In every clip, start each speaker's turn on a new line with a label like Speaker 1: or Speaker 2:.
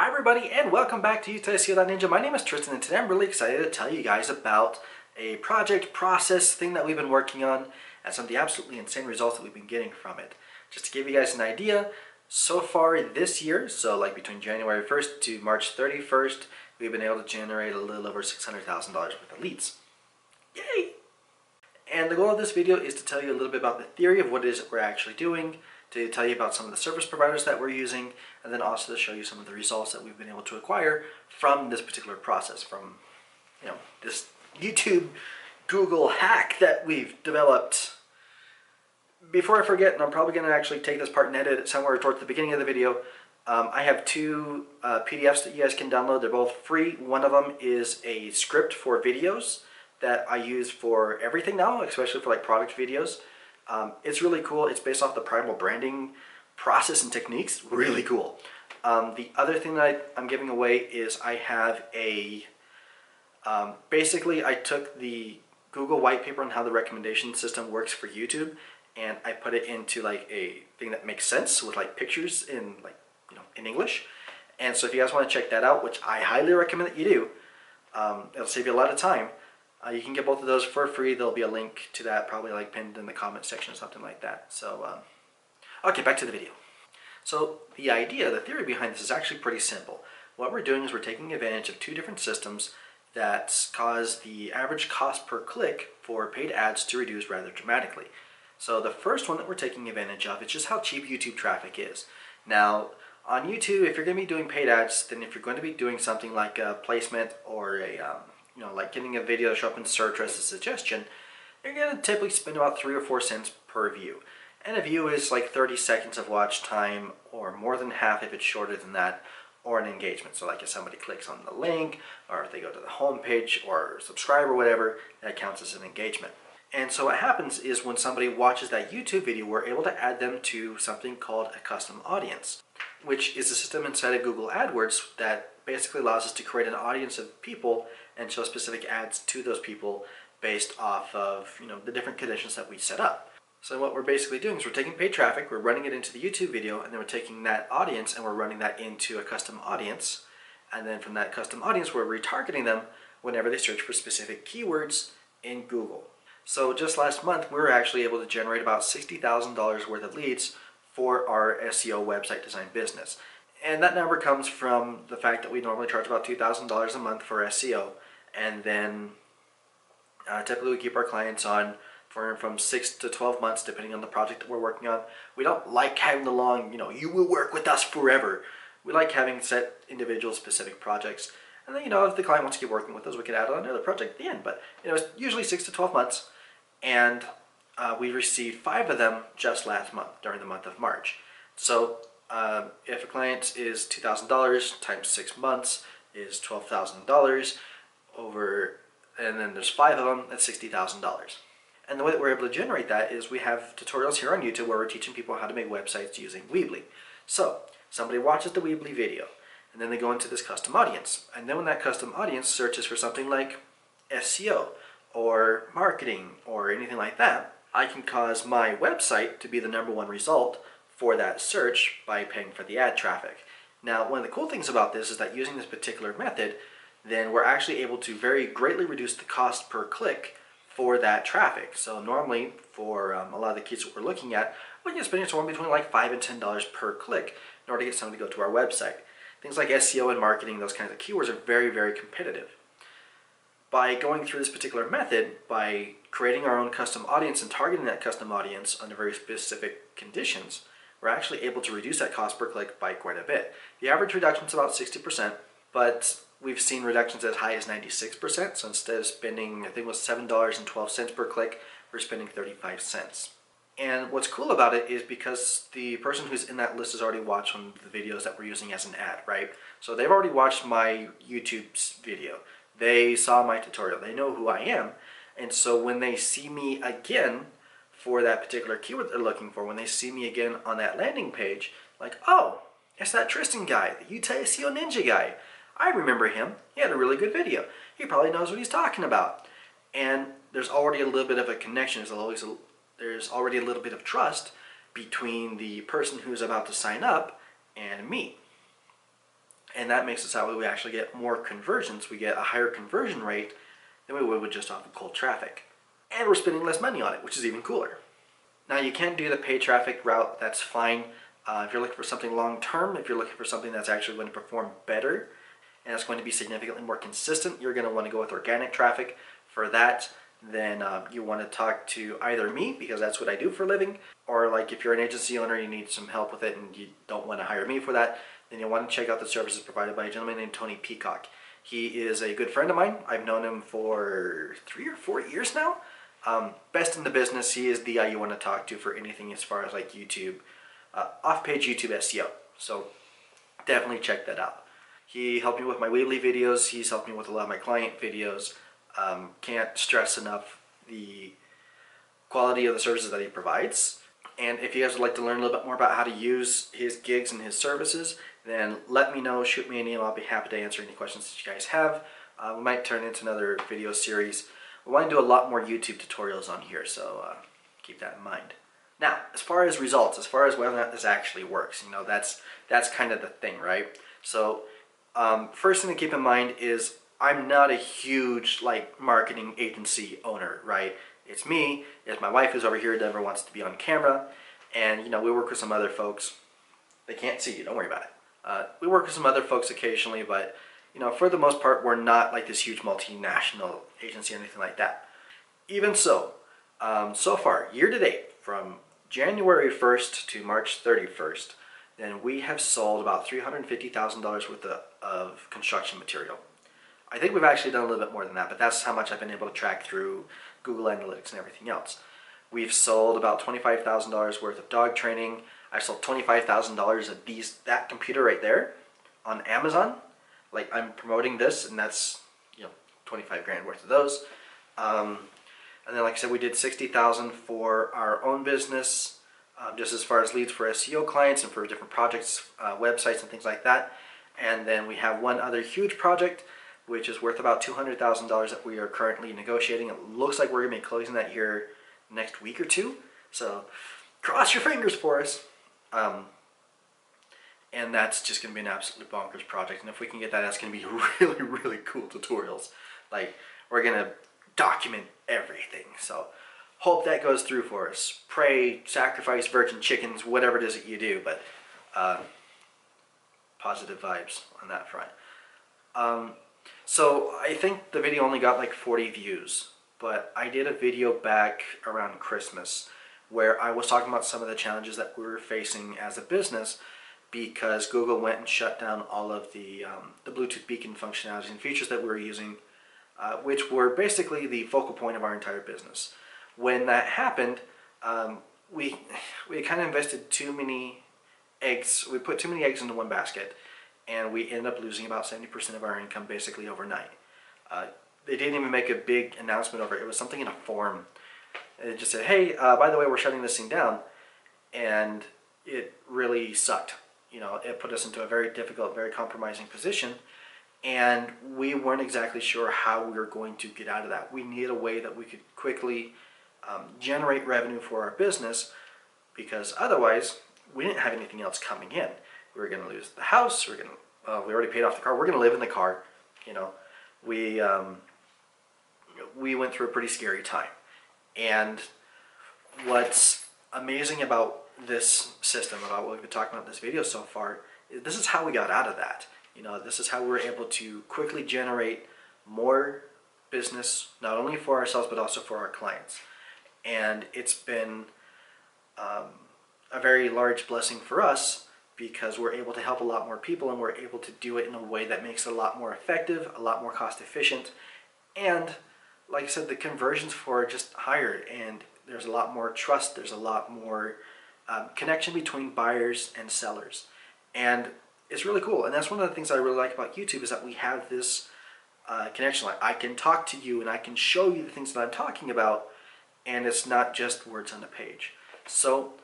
Speaker 1: Hi everybody and welcome back to YouTube SEO Ninja. My name is Tristan and today I'm really excited to tell you guys about a project process thing that we've been working on and some of the absolutely insane results that we've been getting from it. Just to give you guys an idea, so far this year, so like between January 1st to March 31st, we've been able to generate a little over $600,000 worth of leads. Yay! And the goal of this video is to tell you a little bit about the theory of what it is that we're actually doing, to tell you about some of the service providers that we're using, and then also to show you some of the results that we've been able to acquire from this particular process, from this YouTube Google hack that we've developed. Before I forget, and I'm probably going to actually take this part and edit it somewhere towards the beginning of the video, I have two PDFs that you guys can download. They're both free. One of them is a script for videos that I use for everything now, especially for like product videos. It's really cool. It's based off the primal branding process and techniques. Really cool. The other thing that I'm giving away is I have a, basically I took the Google white paper on how the recommendation system works for YouTube and I put it into like a thing that makes sense with like pictures in like, in English. And so if you guys want to check that out, which I highly recommend that you do, it'll save you a lot of time. You can get both of those for free. There'll be a link to that probably like pinned in the comment section or something like that. So, okay, back to the video. So the idea, the theory behind this is actually pretty simple. What we're doing is we're taking advantage of two different systems that cause the average cost per click for paid ads to reduce rather dramatically. So the first one that we're taking advantage of is just how cheap YouTube traffic is. Now, on YouTube, if you're going to be doing paid ads, then if you're going to be doing something like a placement or a like getting a video to show up in search as a suggestion, you're going to typically spend about 3 or 4 cents per view. And a view is like 30 seconds of watch time, or more than half if it's shorter than that, or an engagement. So like if somebody clicks on the link, or if they go to the home page, or subscribe or whatever, that counts as an engagement. And so what happens is when somebody watches that YouTube video, we're able to add them to something called a custom audience, which is a system inside of Google AdWords that basically allows us to create an audience of people and show specific ads to those people based off of the different conditions that we set up. So what we're basically doing is we're taking paid traffic, we're running it into the YouTube video, and then we're taking that audience and we're running that into a custom audience. And then from that custom audience, we're retargeting them whenever they search for specific keywords in Google. So just last month, we were actually able to generate about $60,000 worth of leads for our SEO website design business. And that number comes from the fact that we normally charge about $2,000 a month for SEO. And then typically we keep our clients on from 6 to 12 months, depending on the project that we're working on. We don't like having the long, you will work with us forever. We like having set individual specific projects. And then, if the client wants to keep working with us, we can add on another project at the end. But, it's usually 6 to 12 months. And we received 5 of them just last month, during the month of March. So if a client is $2,000 times 6 months is $12,000 and then there's 5 of them, that's $60,000. And the way that we're able to generate that is we have tutorials here on YouTube where we're teaching people how to make websites using Weebly. So somebody watches the Weebly video and then they go into this custom audience. And then when that custom audience searches for something like SEO or marketing or anything like that, I can cause my website to be the #1 result for that search by paying for the ad traffic. Now, one of the cool things about this is that using this particular method, then we're actually able to very greatly reduce the cost per click for that traffic. So normally, for a lot of the keywords that we're looking at, we can spend somewhere between like $5 and $10 per click in order to get someone to go to our website. Things like SEO and marketing, those kinds of keywords are very, very competitive. By going through this particular method, by creating our own custom audience and targeting that custom audience under very specific conditions, we're actually able to reduce that cost per click by quite a bit. The average reduction is about 60%, but we've seen reductions as high as 96%. So instead of spending, I think it was $7.12 per click, we're spending 35 cents. And what's cool about it is because the person who's in that list has already watched one of the videos that we're using as an ad, right? So they've already watched my YouTube video. They saw my tutorial. They know who I am. And so when they see me again for that particular keyword they're looking for, when they see me again on that landing page, like, oh, it's that Triston guy, the YouTube SEO Ninja guy. I remember him. He had a really good video. He probably knows what he's talking about. And there's already a little bit of a connection. There's already a little bit of trust between the person who's about to sign up and me. And that makes it so that we actually get more conversions. We get a higher conversion rate than we would with just off of cold traffic. And we're spending less money on it, which is even cooler. Now you can do the paid traffic route, that's fine. If you're looking for something long term, if you're looking for something that's actually going to perform better, and it's going to be significantly more consistent, you're going to want to go with organic traffic. For that, then you want to talk to either me, because that's what I do for a living, or like if you're an agency owner, you need some help with it and you don't want to hire me for that, then you'll want to check out the services provided by a gentleman named Tony Peacock. He is a good friend of mine. I've known him for 3 or 4 years now. Best in the business. He is the guy you want to talk to for anything as far as like YouTube, off-page YouTube SEO. So definitely check that out. He helped me with my weekly videos. He's helped me with a lot of my client videos. Can't stress enough the quality of the services that he provides. And if you guys would like to learn a little bit more about how to use his gigs and his services, then let me know, shoot me an email. I'll be happy to answer any questions that you guys have. We might turn into another video series. We want to do a lot more YouTube tutorials on here, so keep that in mind. Now, as far as results, as far as whether or not this actually works, you know, that's kind of the thing, right? So first thing to keep in mind is I'm not a huge like marketing agency owner, right? It's me, it's my wife who's over here, never wants to be on camera, and you know, we work with some other folks. They can't see you, don't worry about it. We work with some other folks occasionally, but you know, for the most part, we're not like this huge multinational agency or anything like that. Even so, so far, year to date, from January 1st to March 31st, then we have sold about $350,000 worth of construction material. I think we've actually done a little bit more than that, but that's how much I've been able to track through Google Analytics and everything else. We've sold about $25,000 worth of dog training. I've sold $25,000 of that computer right there on Amazon. Like, I'm promoting this, and that's, you know, 25 grand worth of those. And then, like I said, we did $60,000 for our own business, just as far as leads for SEO clients and for different projects, websites and things like that. And then we have one other huge project, which is worth about $200,000 that we are currently negotiating. It looks like we're going to be closing that here next week or two. So cross your fingers for us. And that's just going to be an absolutely bonkers project. And if we can get that, that's going to be really, really cool tutorials. Like, we're going to document everything. So hope that goes through for us. Pray, sacrifice virgin chickens, whatever it is that you do. But positive vibes on that front. So I think the video only got like 40 views, but I did a video back around Christmas where I was talking about some of the challenges that we were facing as a business because Google went and shut down all of the Bluetooth beacon functionalities and features that we were using, which were basically the focal point of our entire business. When that happened, we kind of invested too many eggs. We put too many eggs into one basket, and we ended up losing about 70% of our income basically overnight. They didn't even make a big announcement over it. It was something in a forum. It just said, hey, by the way, we're shutting this thing down. And it really sucked. You know, it put us into a very difficult, very compromising position. And we weren't exactly sure how we were going to get out of that. We needed a way that we could quickly generate revenue for our business, because otherwise we didn't have anything else coming in. We were going to lose the house. We already paid off the car. We're going to live in the car. You know, we went through a pretty scary time. And what's amazing about this system, about what we've been talking about in this video so far, is this is how we got out of that. You know, this is how we were able to quickly generate more business, not only for ourselves but also for our clients. And it's been a very large blessing for us, because we're able to help a lot more people, and we're able to do it in a way that makes it a lot more effective, a lot more cost efficient, and like I said, the conversions for it just higher, and there's a lot more trust, there's a lot more connection between buyers and sellers, and it's really cool. And that's one of the things I really like about YouTube, is that we have this connection. Like, I can talk to you and I can show you the things that I'm talking about, and it's not just words on a page. So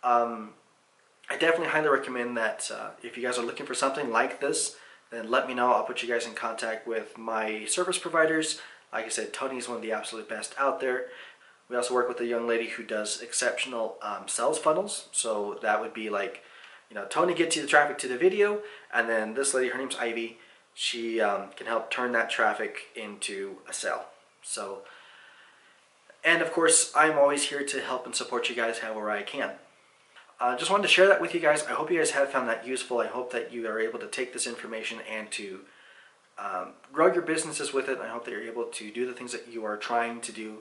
Speaker 1: I definitely highly recommend that if you guys are looking for something like this, then let me know. I'll put you guys in contact with my service providers. Like I said, Tony's one of the absolute best out there. We also work with a young lady who does exceptional sales funnels. So that would be like Tony gets you the traffic to the video, and then this lady, her name's Ivy, she can help turn that traffic into a sale. So, and of course, I'm always here to help and support you guys however I can. Just wanted to share that with you guys. I hope you guys have found that useful. I hope that you are able to take this information and to grow your businesses with it. I hope that you're able to do the things that you are trying to do,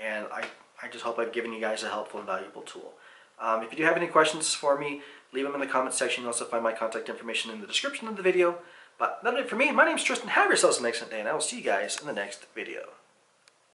Speaker 1: and I just hope I've given you guys a helpful and valuable tool. If you do have any questions for me, leave them in the comments section. You'll also find my contact information in the description of the video. But that's it for me. My name's Tristan. Have yourselves an excellent day, and I will see you guys in the next video.